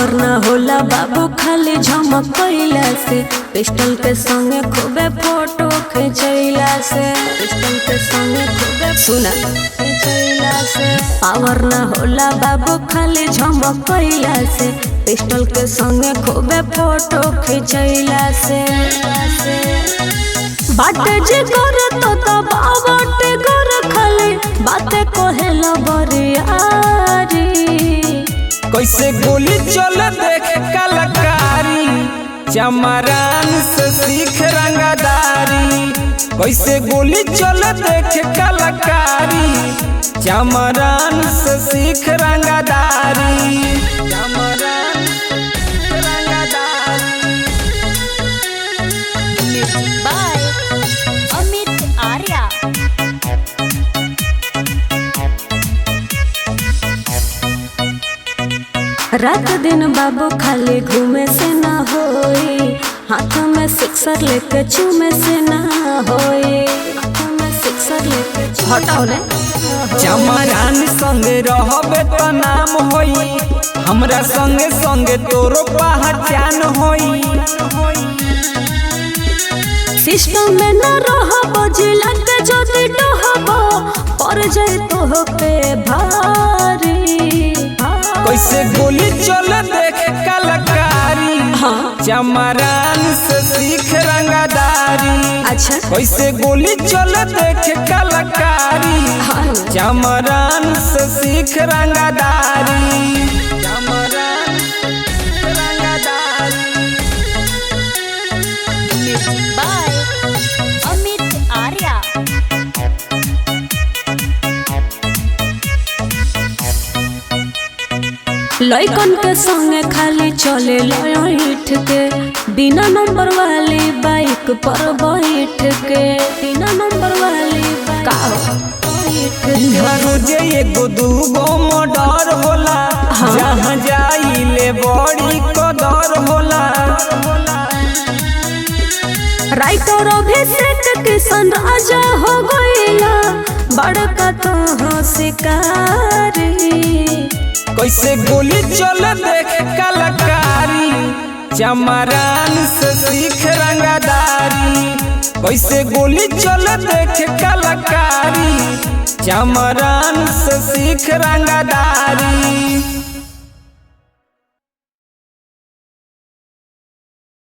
Power ना होला बाबू खाली झमक कइला से, पिस्टल के संगे खूबे फोटो खिंचैला से, पिस्टल के संगे खूबे सुना खिंचैला से। पावर ना होला बाबू खाली झमक कइला से, पिस्टल के संगे खूबे फोटो खिंचैला से। बाटे जे करे तो बाटे करे खाली बातें कहेला बरियारी। कैसे गोली चल देख कलाकारी, चमरान से सीख रंगदारी। कैसे गोली चल देख कलाकारी, चमरान से सीख रंगदारी। चमरान से रंगदारी। बाय अमित आर्या। रात दिन बाबू खाली घूमे से ना होई, हाथ में सिक्सर लेके चूमे से ना होई, हाथ में सिक्सर लेके हटाओ ले। चमरान संगे रहबे तो नाम होई, हमरा संगे संगे तोरो पहचान होई। सिस्टम में ना रहबो जिला के जदी डहबो पर जाए तो पे भारी। कैसे गोली चल देख कलाकारी, चमरान से सीख रंगदारी। अच्छा कैसे गोली चल देख कलाकारी, चमरान से सीख रंगदारी। चमरान से रंगदारी। बाय अमित आर्या। लइकन के संगे खाली चले लइठ के, बिना नंबर वाली बाइक पर बैठ के, बिना नंबर वाली रोजे एगो दूगो मर्डर होला, जहाँ जाइले बड़ी कदर होला। राइटर अभिषेक किशन राजा हो गइला बड़का तो शिकारी। कैसे गोली चल देख कलाकारी, चमरान से सीख रंगदारी। कैसे गोली चल देख कलाकारी, चमरान से सीख रंगदारी।